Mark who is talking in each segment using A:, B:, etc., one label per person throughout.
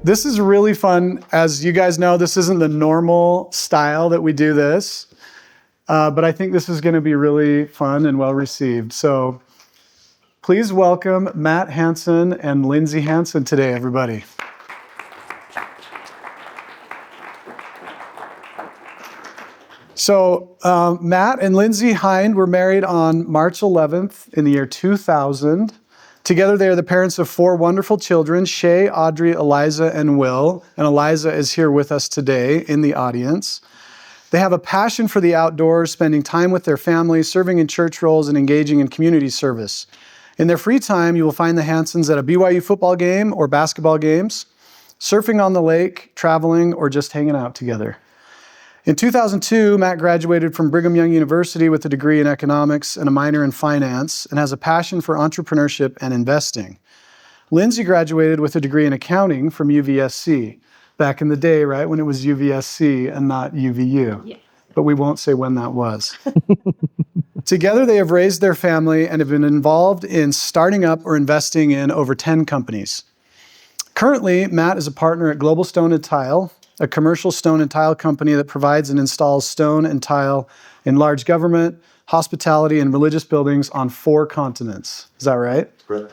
A: This is really fun. As you guys know, this isn't the normal style that we do this, but I think this is going to be really fun and well received. So please welcome Matt Hansen and Lindsay Hansen today, everybody. So Matt and Lindsay Hind were married on March 11th in the year 2000. Together, they are the parents of 4 wonderful children, Shay, Audrey, Eliza, and Will. And Eliza is here with us today in the audience. They have a passion for the outdoors, spending time with their family, serving in church roles, and engaging in community service. In their free time, you will find the Hansens at a BYU football game or basketball games, surfing on the lake, traveling, or just hanging out together. In 2002, Matt graduated from Brigham Young University with a degree in economics and a minor in finance and has a passion for entrepreneurship and investing. Lindsay graduated with a degree in accounting from UVSC, back in the day, right, when it was UVSC and not UVU. Yeah. But we won't say when that was. Together, they have raised their family and have been involved in starting up or investing in over 10 companies. Currently, Matt is a partner at Global Stone and Tile, a commercial stone and tile company that provides and installs stone and tile in large government, hospitality, and religious buildings on 4 continents. Is that right? Right.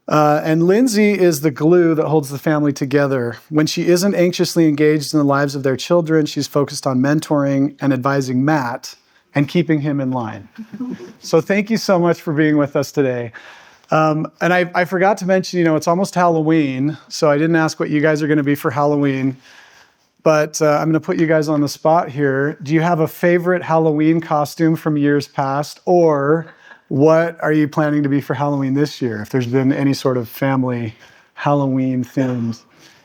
A: And Lindsay is the glue that holds the family together. When she isn't anxiously engaged in the lives of their children, she's focused on mentoring and advising Matt and keeping him in line. So thank you so much for being with us today. And I forgot to mention, it's almost Halloween, so I didn't ask what you guys are going to be for Halloween. But I'm going to put you guys on the spot here. Do you have a favorite Halloween costume from years past? Or what are you planning to be for Halloween this year, if there's been any sort of family Halloween-themed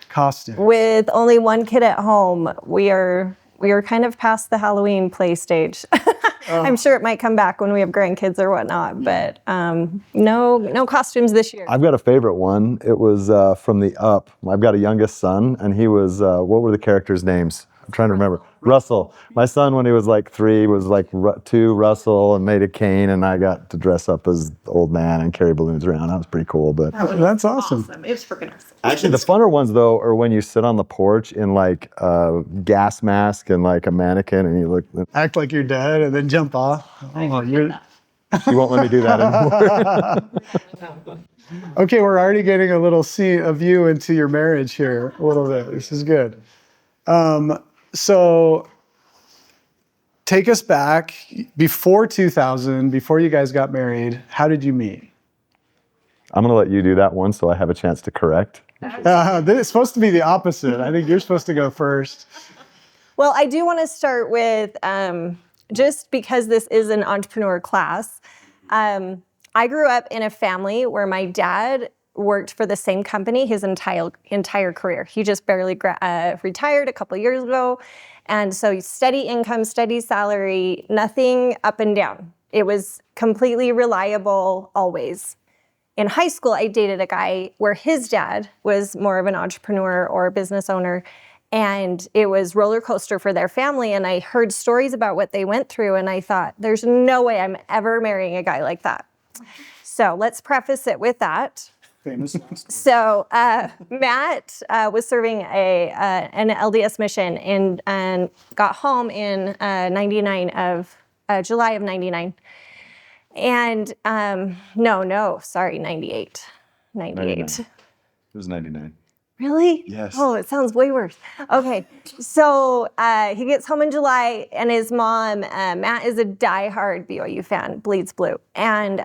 A: costume?
B: With only one kid at home, we are kind of past the Halloween play stage. I'm sure it might come back when we have grandkids or whatnot, but no costumes this year.
C: I've got a favorite one. It was from the Up. I've got a youngest son, and he was, what were the characters' names? I'm trying to remember. Russell. My son, when he was like 3, was like 2, Russell, and made a cane, and I got to dress up as the old man and carry balloons around. That was pretty cool. But
A: that's awesome.
D: It was freaking awesome.
C: Actually, the funner ones, though, are when you sit on the porch in like a gas mask and like a mannequin, and you look...
A: Act like you're dead and then jump off.
C: She won't let me do that anymore.
A: Okay, we're already getting a little view into your marriage here a little bit. This is good. So take us back before 2000, before you guys got married. How did you meet?
C: I'm going to let you do that one so I have a chance to correct.
A: It's supposed to be the opposite. I think you're supposed to go first.
B: Well, I do want to start with, just because this is an entrepreneur class, I grew up in a family where my dad worked for the same company his entire career. He just barely retired a couple years ago. And so steady income, steady salary, nothing up and down. It was completely reliable always. In high school, I dated a guy where his dad was more of an entrepreneur or a business owner, and it was roller coaster for their family. And I heard stories about what they went through, and I thought, there's no way I'm ever marrying a guy like that. So let's preface it with that.
A: Famous.
B: So Matt was serving an LDS mission and got home in July of 99. And 98. 98.
C: It was 99.
B: Really?
C: Yes.
B: Oh, it sounds way worse. Okay. So he gets home in July, and his mom, Matt is a diehard BYU fan, bleeds blue. And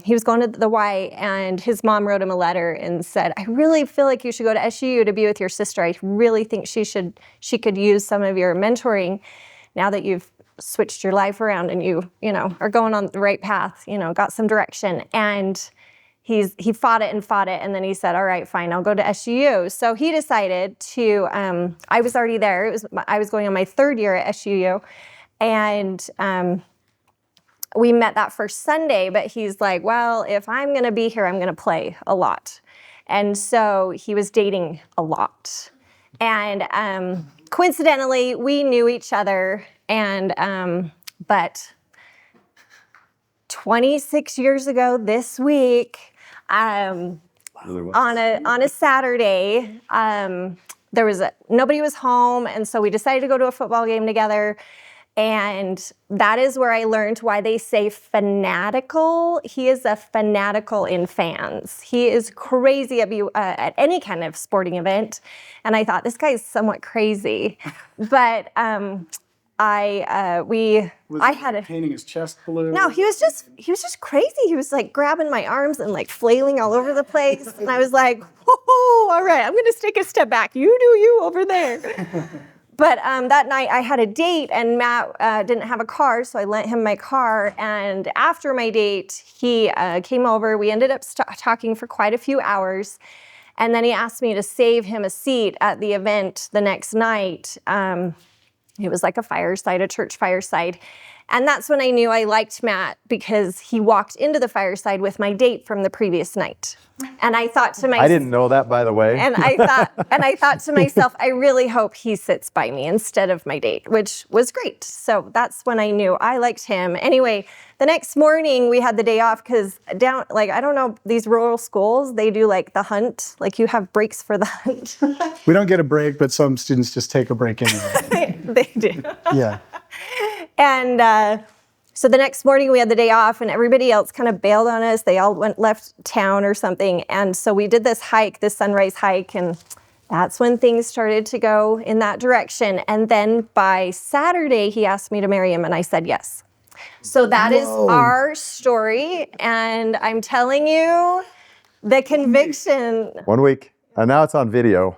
B: he was going to the Y, and his mom wrote him a letter and said, I really feel like you should go to SU to be with your sister. I really think she could use some of your mentoring now that you've switched your life around and you are going on the right path, got some direction. And he fought it, and then he said, all right, fine, I'll go to SUU. So he decided to, I was already there. I was going on my 3rd year at SUU, and we met that first Sunday, but he's like, well, if I'm gonna be here, I'm gonna play a lot. And so he was dating a lot. And coincidentally, we knew each other, but 26 years ago this week,
C: Really was.
B: On a Saturday. Nobody was home, and so we decided to go to a football game together. And that is where I learned why they say fanatical. He is a fanatical in fans. He is crazy at any kind of sporting event. And I thought, this guy is somewhat crazy. But I had a
A: painting his chest blue.
B: No, he was just crazy. He was like grabbing my arms and like flailing all over the place. And I was like, whoa, all right, I'm gonna take a step back. You do you over there. But that night I had a date, and Matt didn't have a car, so I lent him my car. And after my date, he came over. We ended up talking for quite a few hours. And then he asked me to save him a seat at the event the next night. It was like a church fireside. And that's when I knew I liked Matt, because he walked into the fireside with my date from the previous night. And I thought to myself,
C: I didn't know that, by the way.
B: And I thought to myself, I really hope he sits by me instead of my date, which was great. So that's when I knew I liked him. Anyway, the next morning we had the day off because I don't know, these rural schools, they do like the hunt, like you have breaks for the hunt.
A: We don't get a break, but some students just take a break anyway.
B: They do.
A: Yeah.
B: And so the next morning we had the day off, and everybody else kind of bailed on us. They all left town or something. And so we did this sunrise hike, and that's when things started to go in that direction. And then by Saturday, he asked me to marry him, and I said yes. So that is our story. And I'm telling you, the conviction.
C: 1 week. And now it's on video.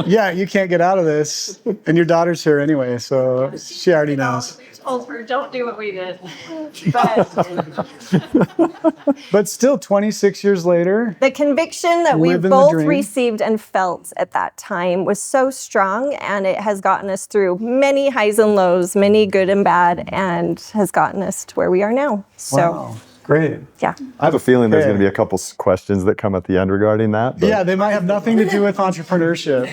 A: Yeah, you can't get out of this. And your daughter's here anyway, so she already knows.
B: We told her, don't do what we did.
A: But still, 26 years later,
B: the conviction that we
A: living the
B: both
A: dream.
B: received and felt at that time was so strong, and it has gotten us through many highs and lows, many good and bad, and has gotten us to where we are now. So,
A: wow, great.
B: yeah.
C: I have a feeling there's
A: Okay.
C: going to be a couple questions that come at the end regarding that. But
A: Yeah, they might have nothing to do with entrepreneurship.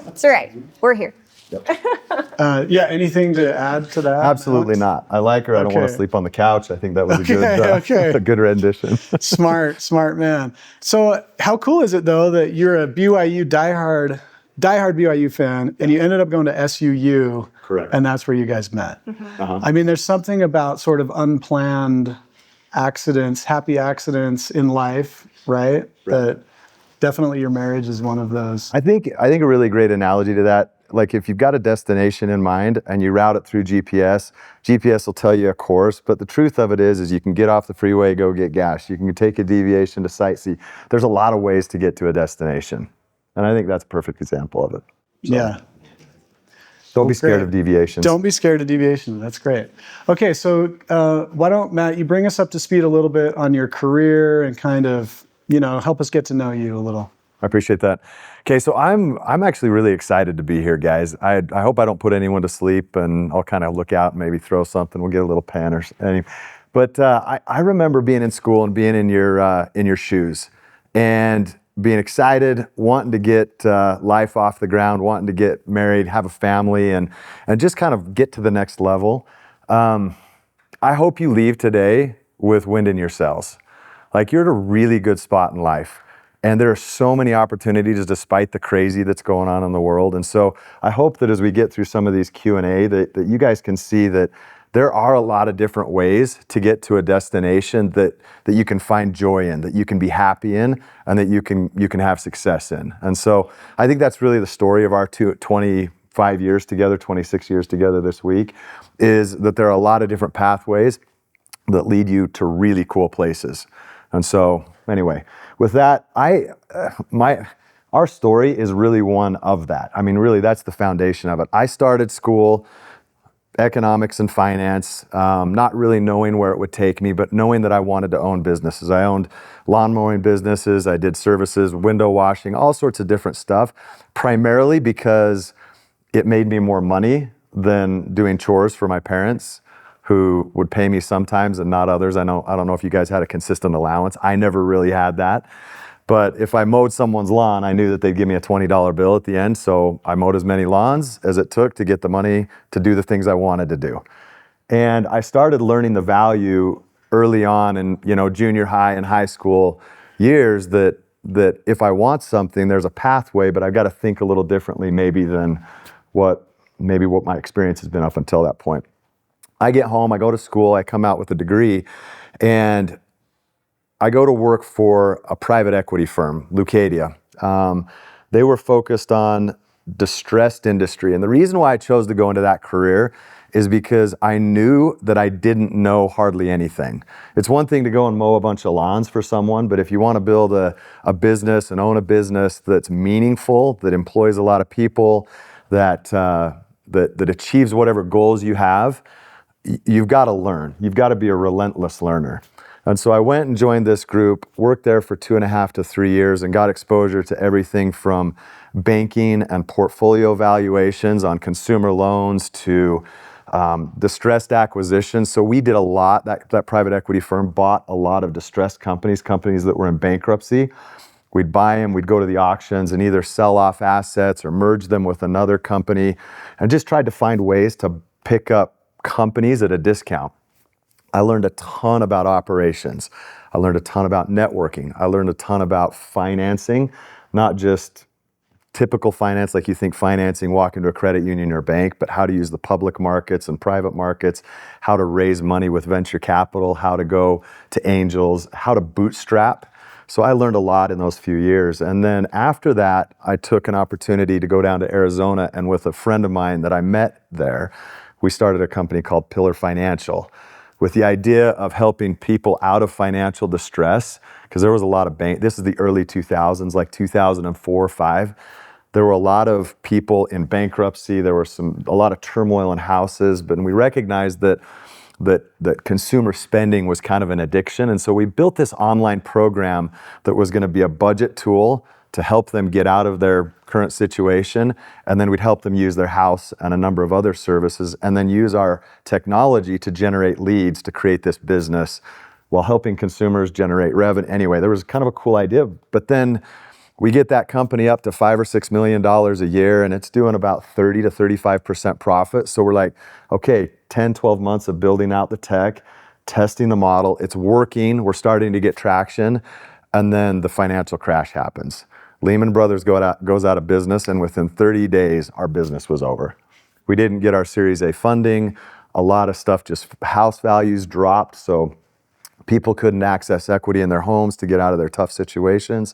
B: It's all right. We're here.
A: Yeah, anything to add to that?
C: Absolutely not. I like her. I don't want
A: Okay.
C: to sleep on the couch. I think that was
A: Okay.
C: a good rendition.
A: Smart man. So how cool is it though that you're a BYU diehard BYU fan, and you ended up going to SUU,
C: Correct.
A: and that's where you guys met.
C: Uh-huh.
A: I mean, there's something about sort of unplanned accidents, happy accidents in life, right? That definitely your marriage is one of those.
C: I think a really great analogy to that, like if you've got a destination in mind and you route it through GPS will tell you a course, but the truth of it is you can get off the freeway, go get gas. You can take a deviation to sightsee. There's a lot of ways to get to a destination. And I think that's a perfect example of it. So,
A: Yeah.
C: Don't be scared
A: great.
C: of deviations.
A: Don't be scared of deviation. That's great. Okay, so why don't, Matt, you bring us up to speed a little bit on your career and kind of, help us get to know you a little.
C: I appreciate that. Okay, so I'm actually really excited to be here, guys. I hope I don't put anyone to sleep, and I'll kind of look out and maybe throw something. We'll get a little pen or anything. But I remember being in school and being in your shoes and being excited, wanting to get life off the ground, wanting to get married, have a family, and just kind of get to the next level. I hope you leave today with wind in your sails. Like, you're at a really good spot in life. And there are so many opportunities despite the crazy that's going on in the world. And so I hope that as we get through some of these Q&A that you guys can see that there are a lot of different ways to get to a destination that you can find joy in, that you can be happy in, and that you can have success in. And so I think that's really the story of our 25 years together, 26 years together this week, is that there are a lot of different pathways that lead you to really cool places. And so anyway, with that, our story is really one of that. I mean, really, that's the foundation of it. I started school, economics and finance, not really knowing where it would take me, but knowing that I wanted to own businesses. I owned lawn mowing businesses, I did services, window washing, all sorts of different stuff, primarily because it made me more money than doing chores for my parents, who would pay me sometimes and not others. I don't know if you guys had a consistent allowance. I never really had that. But if I mowed someone's lawn, I knew that they'd give me a $20 bill at the end. So I mowed as many lawns as it took to get the money to do the things I wanted to do. And I started learning the value early on in, junior high and high school years that that if I want something, there's a pathway, but I've got to think a little differently maybe than what my experience has been up until that point. I get home, I go to school, I come out with a degree, and I go to work for a private equity firm, Leucadia. They were focused on distressed industry. And the reason why I chose to go into that career is because I knew that I didn't know hardly anything. It's one thing to go and mow a bunch of lawns for someone, but if you want to build a business and own a business that's meaningful, that employs a lot of people, that achieves whatever goals you have, you've got to learn. You've got to be a relentless learner. And so I went and joined this group, worked there for 2.5 to 3 years, and got exposure to everything from banking and portfolio valuations on consumer loans to distressed acquisitions. So we did a lot. That private equity firm bought a lot of distressed companies that were in bankruptcy. We'd buy them, we'd go to the auctions and either sell off assets or merge them with another company, and just tried to find ways to pick up companies at a discount. I learned a ton about operations. I learned a ton about networking. I learned a ton about financing, not just typical finance like you think financing, walk into a credit union or bank, but how to use the public markets and private markets, how to raise money with venture capital, how to go to angels, how to bootstrap. So I learned a lot in those few years. And then after that, I took an opportunity to go down to Arizona, and with a friend of mine that I met there, we started a company called Pillar Financial, with the idea of helping people out of financial distress, because there was a lot of this is the early 2000s, like 2004 or 5. There were a lot of people in bankruptcy. There were a lot of turmoil in houses, but we recognized that consumer spending was kind of an addiction. And so we built this online program that was going to be a budget tool to help them get out of their current situation. And then we'd help them use their house and a number of other services, and then use our technology to generate leads to create this business while helping consumers generate revenue. Anyway, there was kind of a cool idea. But then we get that company up to $5 or $6 million a year, and it's doing about 30 to 35% profit. So we're like, okay, 10, 12 months of building out the tech, testing the model. It's working. We're starting to get traction. And then the financial crash happens. Lehman Brothers goes out of business, and within 30 days, our business was over. We didn't get our Series A funding. A lot of stuff, just house values dropped, so people couldn't access equity in their homes to get out of their tough situations.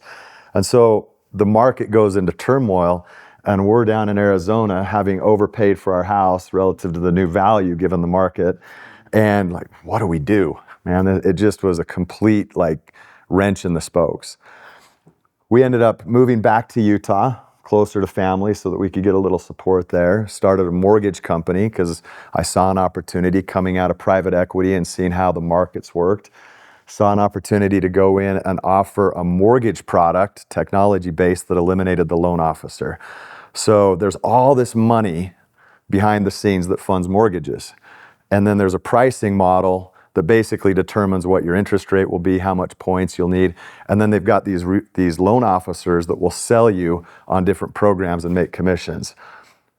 C: And so the market goes into turmoil, and we're down in Arizona having overpaid for our house relative to the new value given the market. And like, what do we do? Man, it just was a complete wrench in the spokes. We ended up moving back to Utah, closer to family, so that we could get a little support there. Started a mortgage company because I saw an opportunity coming out of private equity and seeing how the markets worked. Saw an opportunity to go in and offer a mortgage product, technology-based, that eliminated the loan officer. So there's all this money behind the scenes that funds mortgages. And then there's a pricing model that basically determines what your interest rate will be, how much points you'll need. And then they've got these loan officers that will sell you on different programs and make commissions.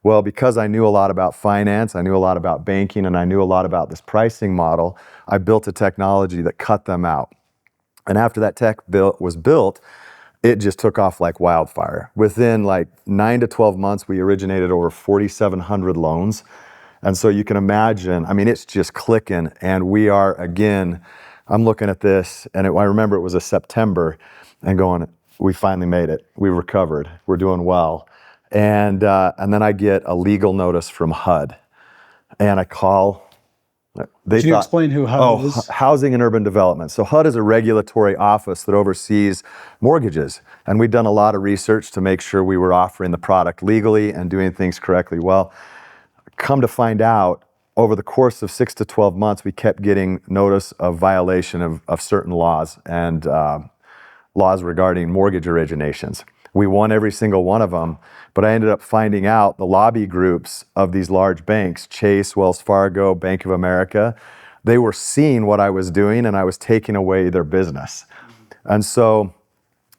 C: Well, because I knew a lot about finance, I knew a lot about banking, and I knew a lot about this pricing model, I built a technology that cut them out. And after that tech was built, it just took off like wildfire. Within 9 to 12 months, we originated over 4,700 loans. And so you can imagine, it's just clicking. And we are, again, I'm looking at this, and I remember it was a September, and going, we finally made it. We recovered. We're doing well. And then I get a legal notice from HUD. And I call.
A: Can you explain who HUD is?
C: Housing and Urban Development. So HUD is a regulatory office that oversees mortgages. And we'd done a lot of research to make sure we were offering the product legally and doing things correctly. Well, come to find out, over the course of 6 to 12 months, we kept getting notice of violation of certain laws and laws regarding mortgage originations. We won every single one of them, but I ended up finding out the lobby groups of these large banks, Chase, Wells Fargo, Bank of America, they were seeing what I was doing, and I was taking away their business. And so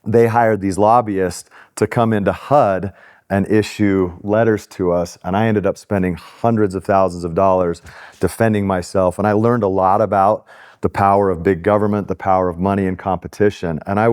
C: they hired these lobbyists to come into HUD and issue letters to us, and I ended up spending hundreds of thousands of dollars defending myself. And I learned a lot about the power of big government, the power of money and competition. And I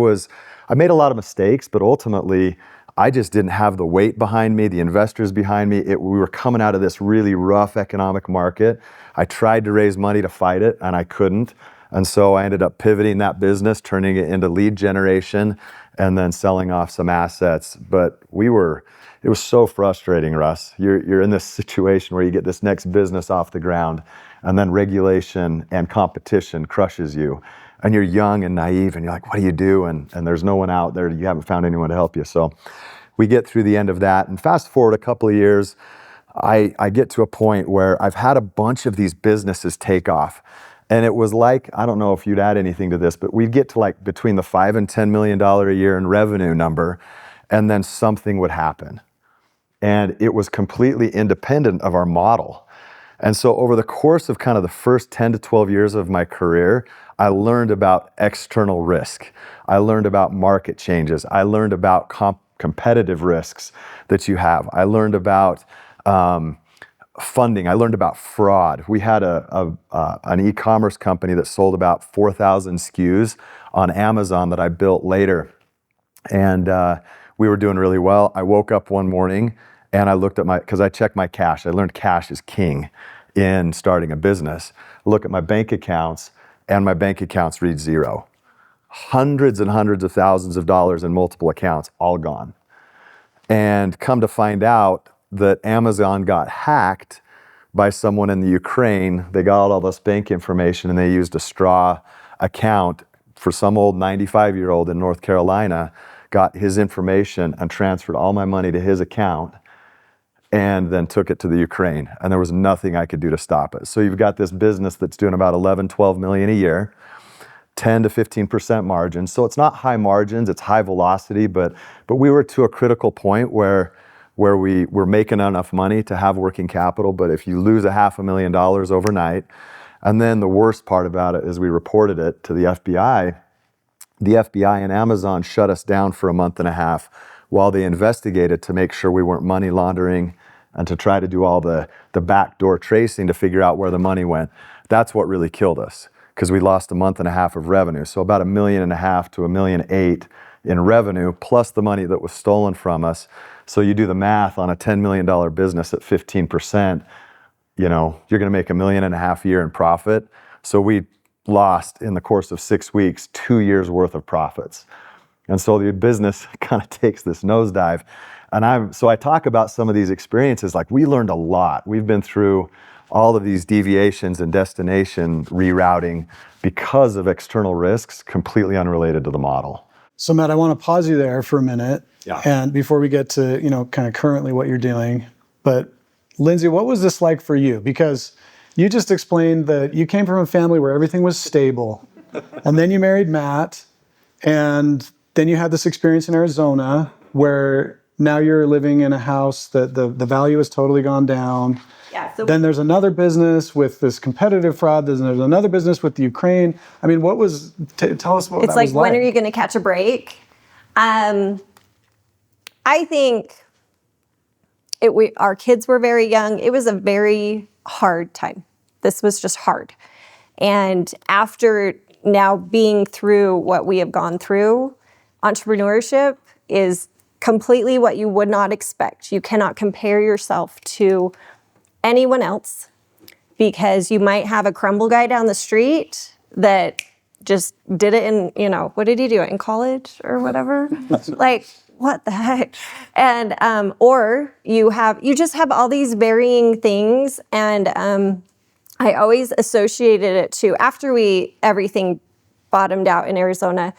C: I made a lot of mistakes, but ultimately I just didn't have the weight behind me, the investors behind me. We were coming out of this really rough economic market. I tried to raise money to fight it, and I couldn't. And so I ended up pivoting that business, turning it into lead generation, and then selling off some assets. But it was so frustrating, Russ. You're in this situation where you get this next business off the ground, and then regulation and competition crushes you. And you're young and naive, and you're like, what do you do? And there's no one out there. You haven't found anyone to help you. So we get through the end of that. And fast forward a couple of years, I get to a point where I've had a bunch of these businesses take off. And it was like, I don't know if you'd add anything to this, but we'd get to like between the $5 and $10 million a year in revenue number, and then something would happen. And it was completely independent of our model. And so over the course of kind of the first 10 to 12 years of my career, I learned about external risk. I learned about market changes. I learned about competitive risks that you have. I learned about funding. I learned about fraud. We had an e-commerce company that sold about 4,000 SKUs on Amazon that I built later. And we were doing really well. I woke up one morning and I looked at because I checked my cash. I learned cash is king in starting a business. I look at my bank accounts, and my bank accounts read zero. Hundreds and hundreds of thousands of dollars in multiple accounts, all gone. And come to find out that Amazon got hacked by someone in the Ukraine. They got all this bank information, and they used a straw account for some old 95-year-old in North Carolina, got his information and transferred all my money to his account, and then took it to the Ukraine. And there was nothing I could do to stop it. So you've got this business that's doing about 11, 12 million a year, 10 to 15% margins. So it's not high margins, it's high velocity, but we were to a critical point where we were making enough money to have working capital. But if you lose $500,000 overnight, and then the worst part about it is we reported it to the FBI. The FBI and Amazon shut us down for a month and a half while they investigated to make sure we weren't money laundering and to try to do all the backdoor tracing to figure out where the money went. That's what really killed us, because we lost a month and a half of revenue. So about $1.5 million to $1.8 million in revenue, plus the money that was stolen from us. So you do the math on a $10 million business at 15%, you're going to make $1.5 million a year in profit. So we lost in the course of 6 weeks, 2 years worth of profits. And so the business kind of takes this nosedive. And so I talk about some of these experiences, like we learned a lot. We've been through all of these deviations and destination rerouting because of external risks completely unrelated to the model.
A: So Matt, I want to pause you there for a minute.
C: Yeah.
A: And before we get to, kind of currently what you're doing. But Lindsay, what was this like for you? Because you just explained that you came from a family where everything was stable. And then you married Matt. And then you had this experience in Arizona where now you're living in a house that the value has totally gone down.
B: Yeah. So
A: then there's another business with this competitive fraud. There's another business with the Ukraine. I mean, tell us what
B: it's
A: that was like.
B: When are you going to catch a break? I think our kids were very young. It was a very hard time. This was just hard. And after now being through what we have gone through, entrepreneurship is completely what you would not expect. You cannot compare yourself to anyone else because you might have a crumble guy down the street that just did it in, what did he do? In college or whatever? Like, what the heck? And, or you just have all these varying things. And I always associated it to, after everything bottomed out in Arizona,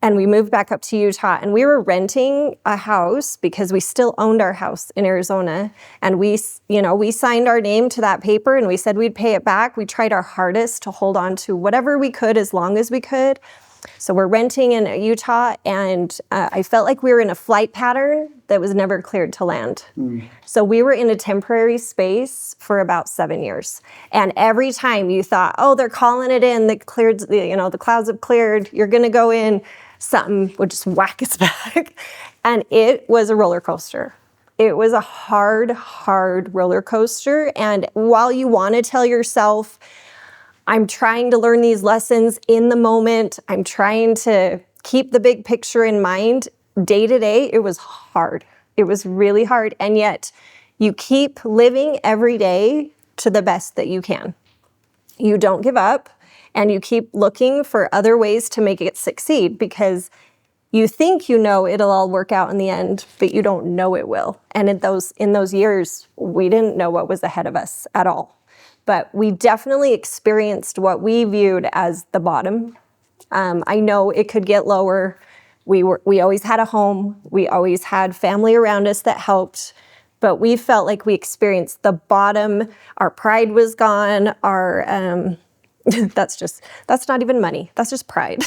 B: and we moved back up to Utah, and we were renting a house because we still owned our house in Arizona. And we signed our name to that paper and we said we'd pay it back. We tried our hardest to hold on to whatever we could as long as we could. So we're renting in Utah, and I felt like we were in a flight pattern that was never cleared to land. So we were in a temporary space for about 7 years. And every time you thought, oh, they're calling it in, the clouds have cleared, you're gonna go in, something would just whack us back. And it was a roller coaster. It was a hard, hard roller coaster. And while you want to tell yourself, I'm trying to learn these lessons in the moment, I'm trying to keep the big picture in mind, day to day, it was hard. It was really hard. And yet you keep living every day to the best that you can. You don't give up, and you keep looking for other ways to make it succeed, because you think you know it'll all work out in the end, but you don't know it will. And in those years, we didn't know what was ahead of us at all. But we definitely experienced what we viewed as the bottom. I know it could get lower. We always had a home. We always had family around us that helped. But we felt like we experienced the bottom. Our pride was gone. That's not even money. That's just pride.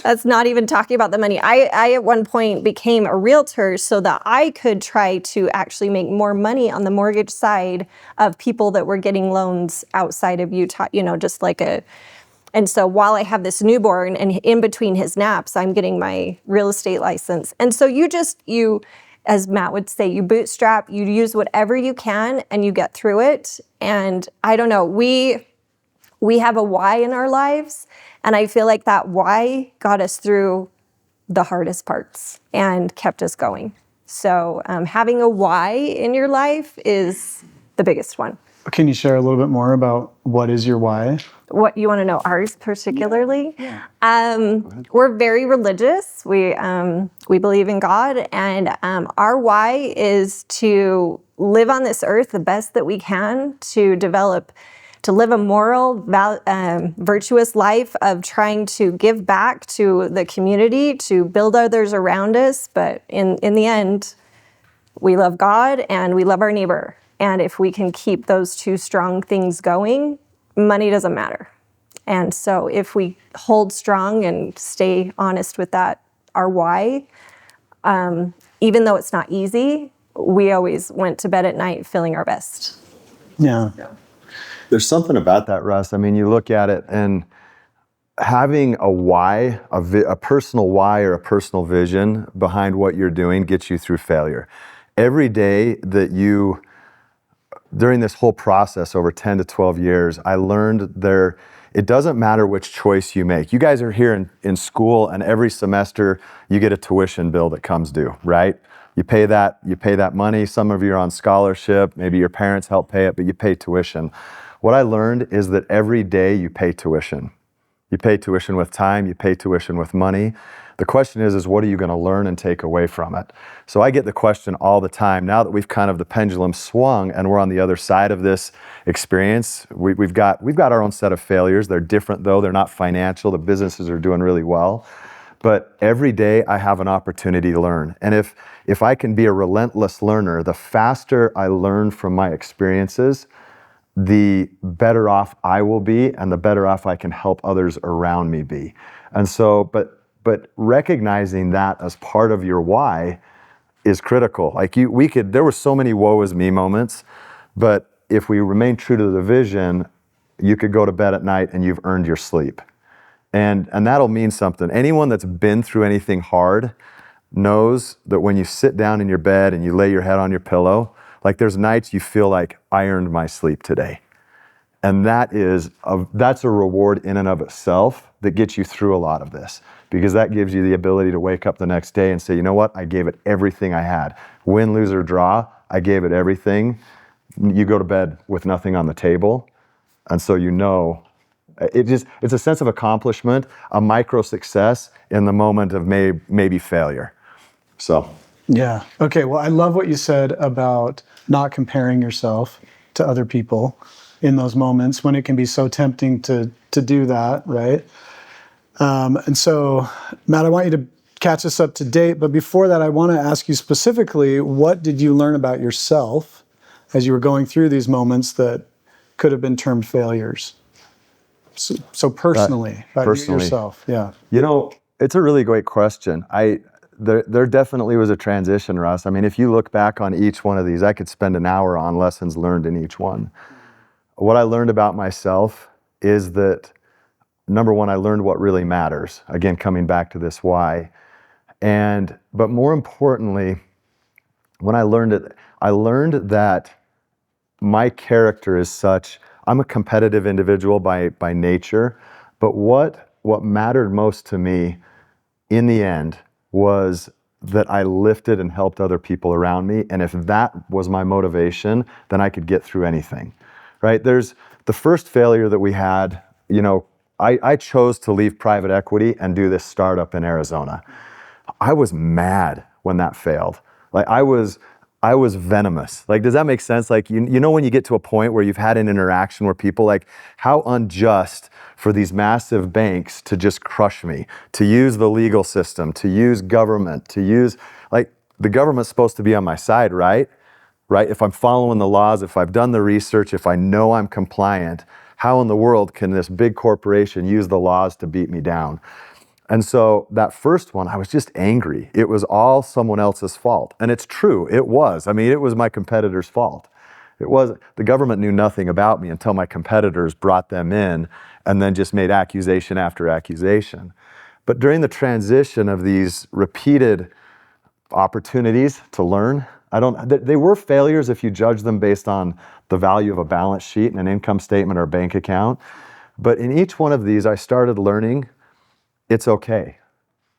B: That's not even talking about the money. I at one point became a realtor so that I could try to actually make more money on the mortgage side of people that were getting loans outside of Utah, just like and so while I have this newborn and in between his naps, I'm getting my real estate license. And so you, as Matt would say, you bootstrap, you use whatever you can and you get through it. And I don't know, we have a why in our lives, and I feel like that why got us through the hardest parts and kept us going. So having a why in your life is the biggest one.
A: Can you share a little bit more about what is your why?
B: What you want to know, ours particularly? Yeah. We're very religious. We believe in God, and our why is to live on this earth the best that we can, to live a moral, virtuous life of trying to give back to the community, to build others around us. But in the end, we love God and we love our neighbor. And if we can keep those two strong things going, money doesn't matter. And so if we hold strong and stay honest with that, our why, even though it's not easy, we always went to bed at night feeling our best.
A: Yeah.
C: There's something about that, Russ. I mean, you look at it, and having a why, a personal why or a personal vision behind what you're doing gets you through failure. Every day that during this whole process over 10 to 12 years, I learned it doesn't matter which choice you make. You guys are here in school, and every semester you get a tuition bill that comes due, right? You pay that money. Some of you are on scholarship. Maybe your parents help pay it, but you pay tuition. What I learned is that every day you pay tuition. You pay tuition with time, you pay tuition with money. The question is what are you going to learn and take away from it? So I get the question all the time. Now that we've kind of the pendulum swung and we're on the other side of this experience, we've got our own set of failures. They're different though. They're not financial. The businesses are doing really well. But every day I have an opportunity to learn. And if I can be a relentless learner, the faster I learn from my experiences, the better off I will be and the better off I can help others around me be. And so, but recognizing that as part of your why is critical. Like there were so many woe is me moments, but if we remain true to the vision, you could go to bed at night and you've earned your sleep. And that'll mean something. Anyone that's been through anything hard knows that when you sit down in your bed and you lay your head on your pillow, like there's nights you feel like I earned my sleep today. And that's a reward in and of itself that gets you through a lot of this, because that gives you the ability to wake up the next day and say, you know what, I gave it everything I had. Win, lose, or draw, I gave it everything. You go to bed with nothing on the table. And so it's a sense of accomplishment, a micro success in the moment of maybe failure. So.
A: Yeah. Okay. Well, I love what you said about not comparing yourself to other people in those moments when it can be so tempting to do that, right? And so, Matt, I want you to catch us up to date. But before that, I want to ask you specifically, what did you learn about yourself as you were going through these moments that could have been termed failures? So personally, about you yourself. Yeah.
C: It's a really great question. There definitely was a transition, Russ. I mean, if you look back on each one of these, I could spend an hour on lessons learned in each one. What I learned about myself is that, number one, I learned what really matters. Again, coming back to this why. But more importantly, when I learned that my character is such, I'm a competitive individual by nature, but what mattered most to me in the end was that I lifted and helped other people around me. And if that was my motivation, then I could get through anything, right? There's the first failure that we had, I chose to leave private equity and do this startup in Arizona. I was mad when that failed. Like I was venomous. Like, does that make sense? Like, when you get to a point where you've had an interaction where people like, how unjust for these massive banks to just crush me, to use the legal system, to use government, to use, like, the government's supposed to be on my side, right? Right? If I'm following the laws, if I've done the research, if I know I'm compliant, how in the world can this big corporation use the laws to beat me down? And so that first one, I was just angry. It was all someone else's fault. And it's true, it was. I mean, it was my competitor's fault. The government knew nothing about me until my competitors brought them in and then just made accusation after accusation. But during the transition of these repeated opportunities to learn, they were failures if you judge them based on the value of a balance sheet and an income statement or a bank account. But in each one of these, I started learning it's okay.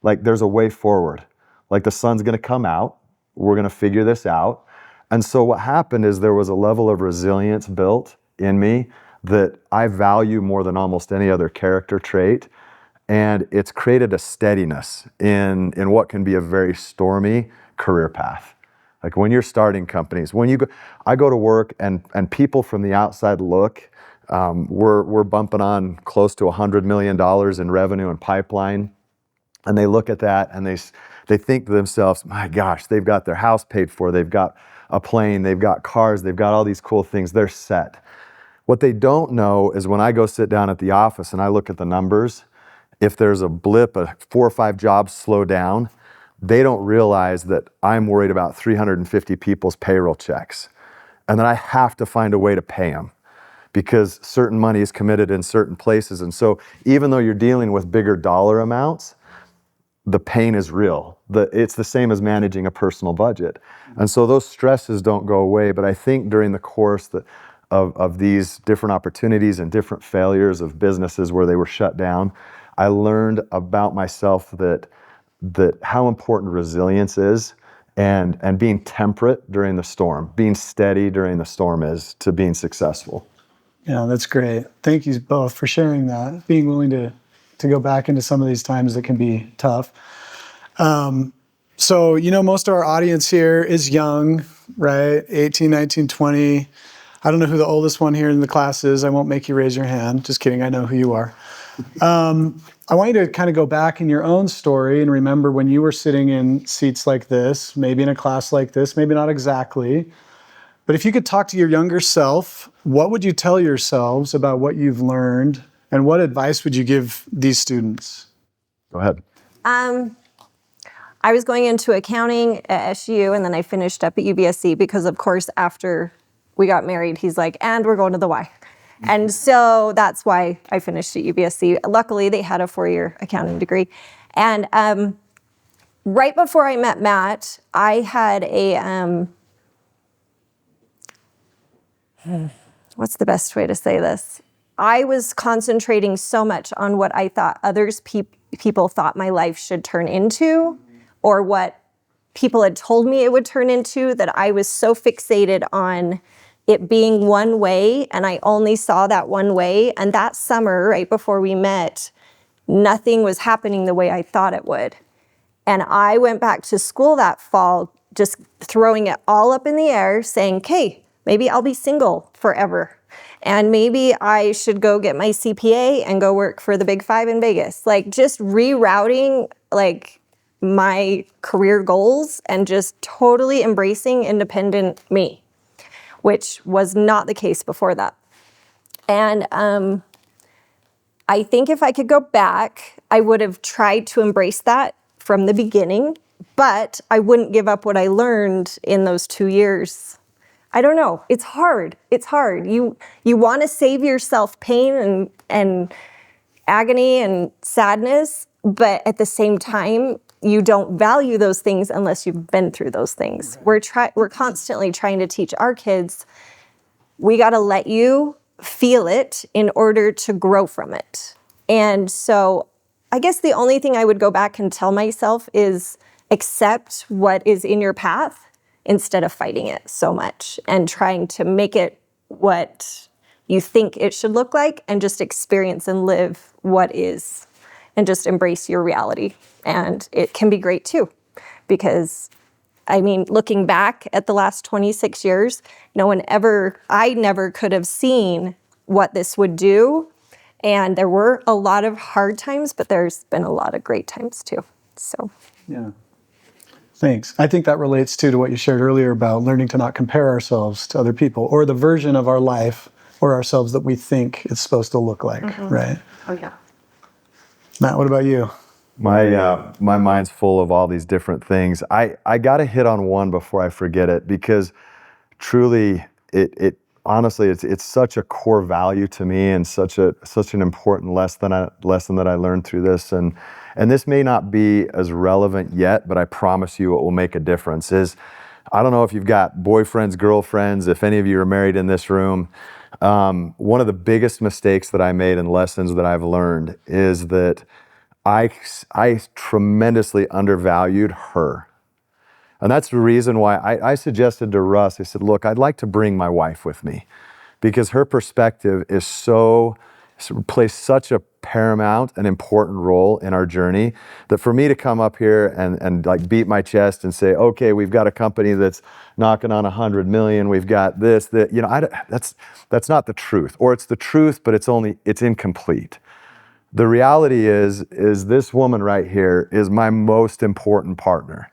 C: Like, there's a way forward. Like, the sun's going to come out. We're going to figure this out. And so what happened is there was a level of resilience built in me that I value more than almost any other character trait. And it's created a steadiness in what can be a very stormy career path. Like, when you're starting companies, I go to work and people from the outside look. We're bumping on close to $100 million in revenue and pipeline. And they look at that and they think to themselves, my gosh, they've got their house paid for, they've got a plane, they've got cars, they've got all these cool things, they're set. What they don't know is when I go sit down at the office and I look at the numbers, if there's a blip, 4 or 5 jobs slow down, they don't realize that I'm worried about 350 people's payroll checks. And then I have to find a way to pay them, because certain money is committed in certain places. And so even though you're dealing with bigger dollar amounts, the pain is real. It's the same as managing a personal budget. And so those stresses don't go away. But I think during the course of these different opportunities and different failures of businesses where they were shut down, I learned about myself that how important resilience is, and being temperate during the storm, being steady during the storm is to being successful.
A: Yeah, that's great. Thank you both for sharing that, being willing to go back into some of these times that can be tough. So, most of our audience here is young, right? 18, 19, 20. I don't know who the oldest one here in the class is. I won't make you raise your hand. Just kidding. I know who you are. I want you to kind of go back in your own story and remember when you were sitting in seats like this, maybe in a class like this, maybe not exactly. But if you could talk to your younger self, what would you tell yourselves about what you've learned, and what advice would you give these students?
C: Go ahead.
B: I was going into accounting at SU, and then I finished up at UBSC because, of course, after we got married, he's like, and we're going to the Y. And so that's why I finished at UBSC. Luckily, they had a 4-year accounting degree. And right before I met Matt, I had a... what's the best way to say this? I was concentrating so much on what I thought people thought my life should turn into, or what people had told me it would turn into, that I was so fixated on it being one way, and I only saw that one way. And that summer, right before we met, nothing was happening the way I thought it would. And I went back to school that fall, just throwing it all up in the air, saying, okay, maybe I'll be single forever. And maybe I should go get my CPA and go work for the Big Five in Vegas. Like, just rerouting my career goals and just totally embracing independent me, which was not the case before that. And I think if I could go back, I would have tried to embrace that from the beginning, but I wouldn't give up what I learned in those 2 years. I don't know. It's hard. It's hard. You want to save yourself pain and agony and sadness, but at the same time, you don't value those things unless you've been through those things. Right. We're constantly trying to teach our kids, we got to let you feel it in order to grow from it. And so I guess the only thing I would go back and tell myself is accept what is in your path instead of fighting it so much and trying to make it what you think it should look like, and just experience and live what is, and just embrace your reality. And it can be great too, because I mean, looking back at the last 26 years, I never could have seen what this would do. And there were a lot of hard times, but there's been a lot of great times too. So,
A: Yeah. Thanks. I think that relates too to what you shared earlier about learning to not compare ourselves to other people or the version of our life or ourselves that we think it's supposed to look like, right?
B: oh yeah.
A: Matt, what about you?
C: My mind's full of all these different things. I got to hit on one before I forget it, because truly it honestly it's such a core value to me, and such an important lesson that I learned through this, and this may not be as relevant yet, but I promise you it will make a difference. I don't know if you've got boyfriends, girlfriends, if any of you are married in this room. One of the biggest mistakes that I made and lessons that I've learned is that I tremendously undervalued her. And that's the reason why I suggested to Russ, I said, look, I'd like to bring my wife with me, because her perspective plays such a paramount and important role in our journey, that for me to come up here and like beat my chest and say, okay, we've got a company that's knocking on 100 million, we've got this, that, that's not the truth. Or it's the truth, but it's incomplete. The reality is this woman right here is my most important partner.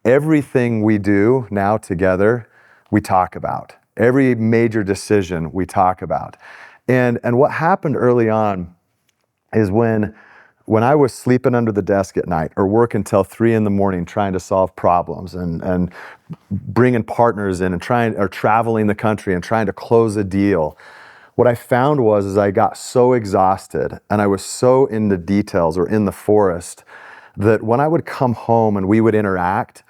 C: Everything we do now together, we talk about. Every major decision we talk about. And what happened early on is when I was sleeping under the desk at night or working till 3 a.m. trying to solve problems and bringing partners in or traveling the country and trying to close a deal, what I found was I got so exhausted and I was so in the details or in the forest that when I would come home and we would interact,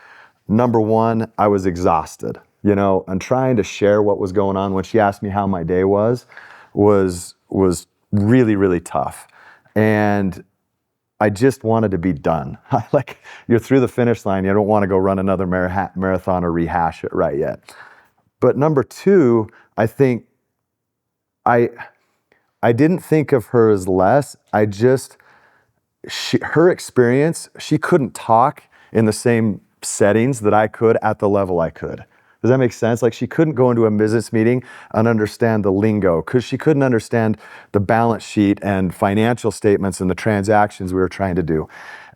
C: number one, I was exhausted, and trying to share what was going on when she asked me how my day was really, really tough. And I just wanted to be done. Like, you're through the finish line, you don't want to go run another marathon or rehash it right yet. But number two, I think I didn't think of her as less. Her experience, she couldn't talk in the same settings that I could at the level I could. Does that make sense? Like, she couldn't go into a business meeting and understand the lingo, because she couldn't understand the balance sheet and financial statements and the transactions we were trying to do.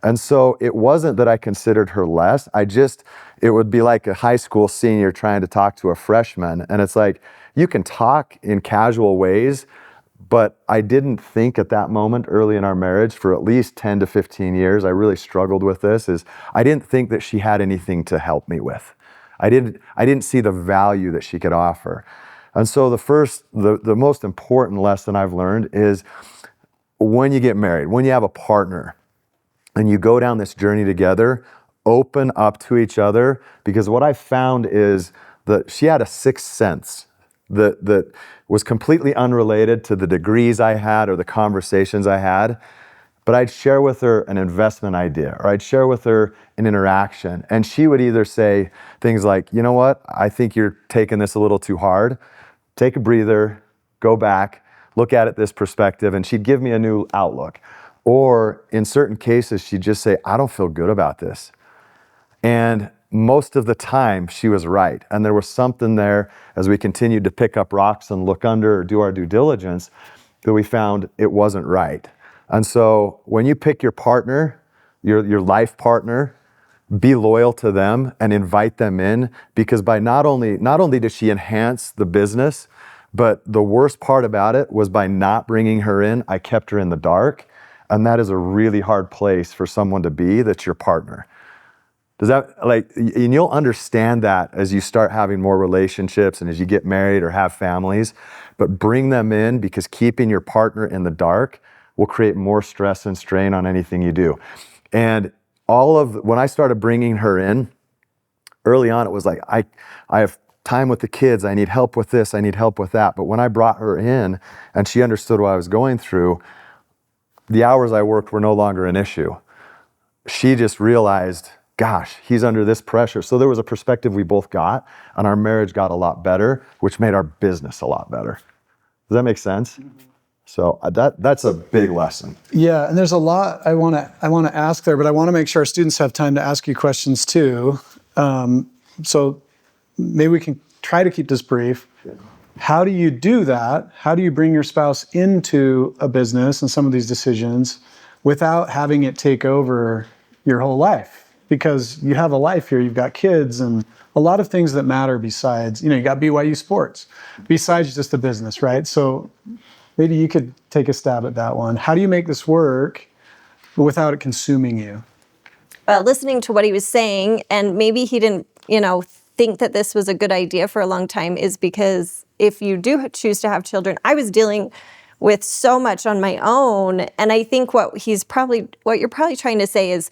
C: And so it wasn't that I considered her less. It would be like a high school senior trying to talk to a freshman. And it's like, you can talk in casual ways, but I didn't think at that moment early in our marriage for at least 10 to 15 years, I really struggled with this, I didn't think that she had anything to help me with. I didn't see the value that she could offer. And so the most important lesson I've learned is when you get married, when you have a partner and you go down this journey together, open up to each other, because what I found is that she had a sixth sense that was completely unrelated to the degrees I had or the conversations I had. But I'd share with her an investment idea, or I'd share with her an interaction. And she would either say things like, you know what, I think you're taking this a little too hard. Take a breather, go back, look at it this perspective, and she'd give me a new outlook. Or in certain cases, she'd just say, I don't feel good about this. And most of the time, she was right. And there was something there as we continued to pick up rocks and look under or do our due diligence that we found it wasn't right. And so when you pick your partner, your life partner, be loyal to them and invite them in, because by not only did she enhance the business, but the worst part about it was by not bringing her in, I kept her in the dark. And that is a really hard place for someone to be that's your partner. And you'll understand that as you start having more relationships and as you get married or have families, but bring them in, because keeping your partner in the dark will create more stress and strain on anything you do. And when I started bringing her in, early on it was like, I have time with the kids, I need help with this, I need help with that. But when I brought her in and she understood what I was going through, the hours I worked were no longer an issue. She just realized, gosh, he's under this pressure. So there was a perspective we both got, and our marriage got a lot better, which made our business a lot better. Does that make sense? So that's a big lesson.
A: Yeah, and there's a lot I want to ask there, but I want to make sure our students have time to ask you questions too. So maybe we can try to keep this brief. How do you do that? How do you bring your spouse into a business and some of these decisions without having it take over your whole life? Because you have a life here, you've got kids and a lot of things that matter besides, you got BYU sports, besides just the business, right? So maybe you could take a stab at that one. How do you make this work without it consuming you?
B: Listening to what he was saying, and maybe he didn't, think that this was a good idea for a long time, is because if you do choose to have children, I was dealing with so much on my own. And I think what you're probably trying to say is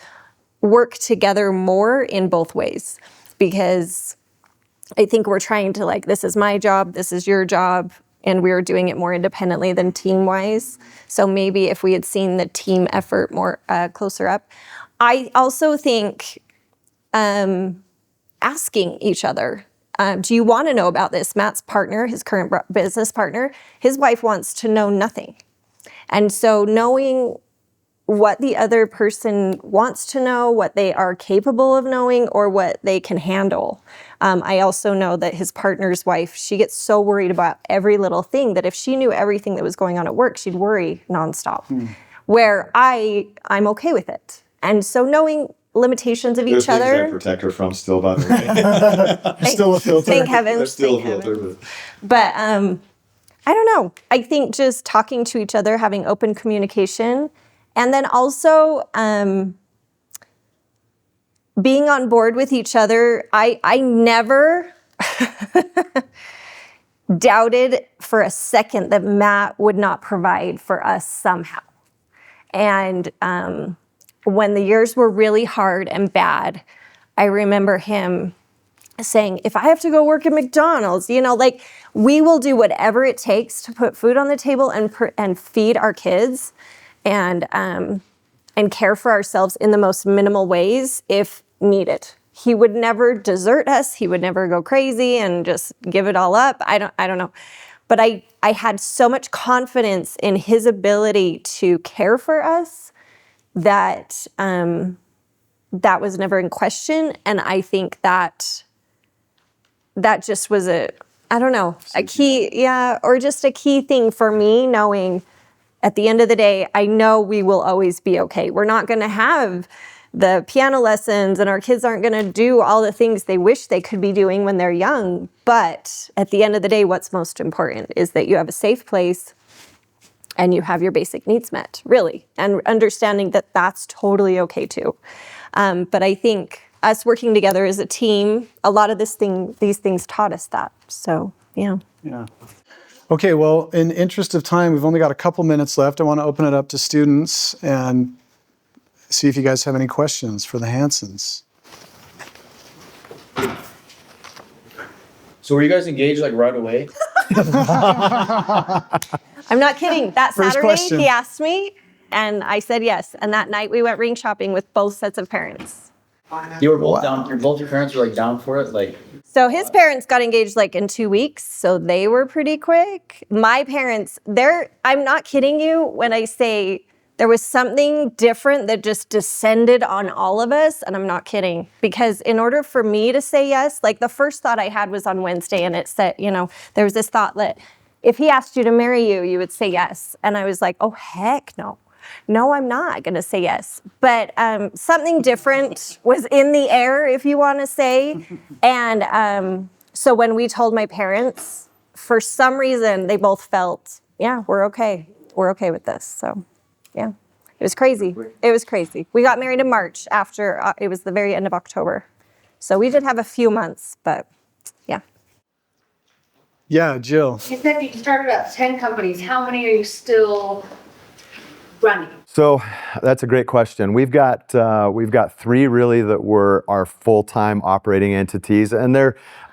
B: work together more in both ways. Because I think we're trying to this is my job, this is your job, and we were doing it more independently than team-wise. So maybe if we had seen the team effort more closer up. I also think asking each other, do you want to know about this? Matt's partner, his current business partner, his wife wants to know nothing. And so knowing what the other person wants to know, what they are capable of knowing, or what they can handle. I also know that his partner's wife, she gets so worried about every little thing that if she knew everything that was going on at work, she'd worry nonstop. Where I'm okay with it. And so knowing limitations of each other.
C: I protect her from still, by the way.
A: Still a filter.
B: Thank heavens.
C: There's still a filter.
B: But I don't know. I think just talking to each other, having open communication, and then also being on board with each other. I never doubted for a second that Matt would not provide for us somehow. And when the years were really hard and bad, I remember him saying, if I have to go work at McDonald's, we will do whatever it takes to put food on the table and feed our kids and care for ourselves in the most minimal ways if needed. He would never desert us. He would never go crazy and just give it all up. I don't know. But I had so much confidence in his ability to care for us that that was never in question. And I think that just was a key, or just a key thing for me, knowing at the end of the day, I know we will always be okay. We're not going to have the piano lessons and our kids aren't going to do all the things they wish they could be doing when they're young. But at the end of the day, what's most important is that you have a safe place and you have your basic needs met, really, and understanding that that's totally okay too. But I think us working together as a team, a lot of these things taught us that. So, yeah.
A: Yeah. Okay, well, in interest of time, we've only got a couple minutes left. I want to open it up to students and see if you guys have any questions for the Hansens.
D: So were you guys engaged right away?
B: I'm not kidding. That
A: First
B: Saturday,
A: question.
B: he asked me, and I said yes. And that night, we went ring shopping with both sets of parents.
D: You were both down. Both your parents were down for it,
B: So his parents got engaged in 2 weeks, so they were pretty quick. My parents, I'm not kidding you when I say there was something different that just descended on all of us, and I'm not kidding. Because in order for me to say yes, the first thought I had was on Wednesday, and it said, there was this thought that if he asked you to marry you, you would say yes. And I was like, oh, heck no. No, I'm not going to say yes. But something different was in the air, if you want to say. And so when we told my parents, for some reason, they both felt, yeah, we're okay. We're okay with this. So, yeah, it was crazy. It was crazy. We got married in March after, it was the very end of October. So we did have a few months, but yeah.
A: Yeah, Jill.
E: You said you started up 10 companies. How many are you still running?
C: So that's a great question. We've got 3 really that were our full-time operating entities, and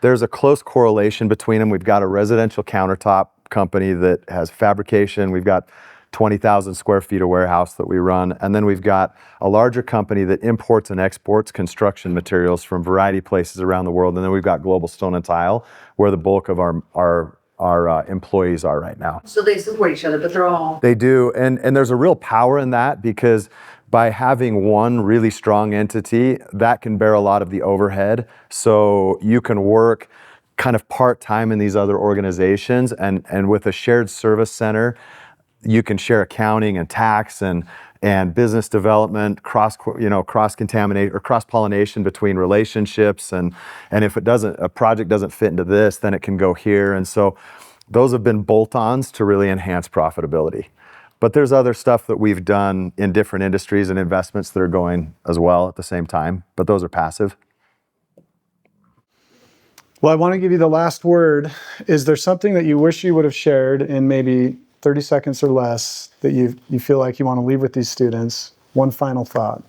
C: there's a close correlation between them. We've got a residential countertop company that has fabrication. We've got 20,000 square feet of warehouse that we run. And then we've got a larger company that imports and exports construction materials from a variety of places around the world. And then we've got Global Stone and Tile, where the bulk of our employees are right now.
E: So they support each other, but they're all.
C: They do. And there's a real power in that, because by having one really strong entity, that can bear a lot of the overhead. So you can work kind of part-time in these other organizations, and with a shared service center, you can share accounting and tax and business development, cross-contaminate or cross-pollination between relationships. And if a project doesn't fit into this, then it can go here. And so those have been bolt-ons to really enhance profitability. But there's other stuff that we've done in different industries and investments that are going as well at the same time, but those are passive.
A: Well, I want to give you the last word. Is there something that you wish you would have shared in maybe 30 seconds or less that you feel like you want to leave with these students? One final thought.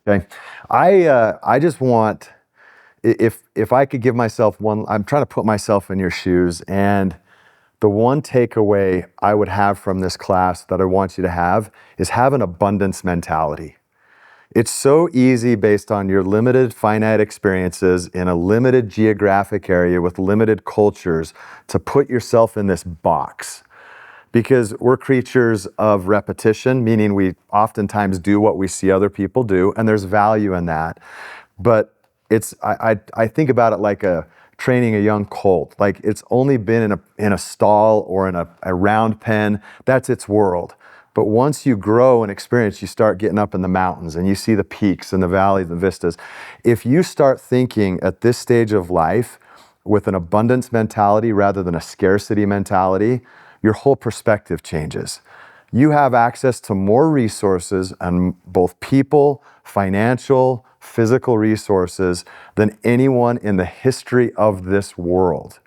C: Okay. I just want, if I could give myself one, I'm trying to put myself in your shoes, and the one takeaway I would have from this class that I want you to have is have an abundance mentality. It's so easy, based on your limited finite experiences in a limited geographic area with limited cultures, to put yourself in this box. Because we're creatures of repetition, meaning we oftentimes do what we see other people do, and there's value in that. But I think about it like training a young colt. Like, it's only been in a stall or in a round pen. That's its world. But once you grow and experience, you start getting up in the mountains and you see the peaks and the valleys and vistas. If you start thinking at this stage of life with an abundance mentality rather than a scarcity mentality, your whole perspective changes. You have access to more resources, and both people, financial, physical resources, than anyone in the history of this world.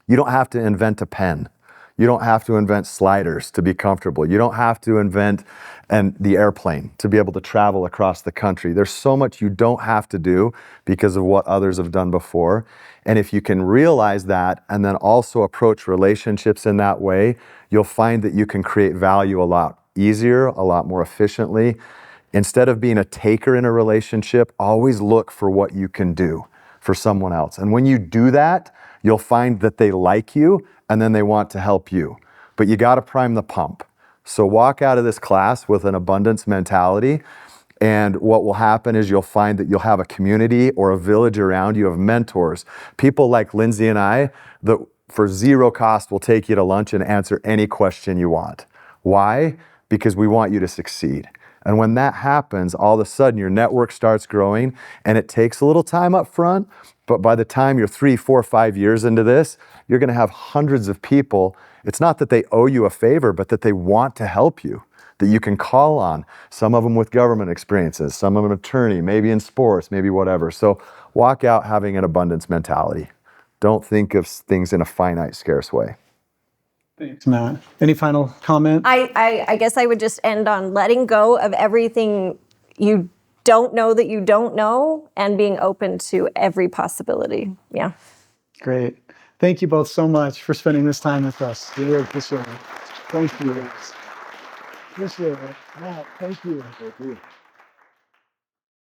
C: You don't have to invent a pen. You don't have to invent sliders to be comfortable. You don't have to invent the airplane to be able to travel across the country. There's so much you don't have to do because of what others have done before. And if you can realize that and then also approach relationships in that way, you'll find that you can create value a lot easier, a lot more efficiently. Instead of being a taker in a relationship, always look for what you can do for someone else. And when you do that, you'll find that they like you, and then they want to help you. But you got to prime the pump. So walk out of this class with an abundance mentality, and what will happen is you'll find that you'll have a community or a village around you of mentors, people like Lindsay and I, that for zero cost will take you to lunch and answer any question you want. Why? Because we want you to succeed. And when that happens, all of a sudden your network starts growing, and it takes a little time up front, but by the time you're 3, 4, 5 years into this, you're going to have hundreds of people. It's not that they owe you a favor, but that they want to help you, that you can call on. Some of them with government experiences, some of them attorney, maybe in sports, maybe whatever. So walk out having an abundance mentality. Don't think of things in a finite, scarce way.
A: Thanks, Matt. Any final comment?
B: I guess I would just end on letting go of everything you don't know that you don't know, and being open to every possibility. Yeah.
A: Great. Thank you both so much for spending this time with us. We really appreciate it. Thank you. Appreciate it. Matt, thank you. Thank you.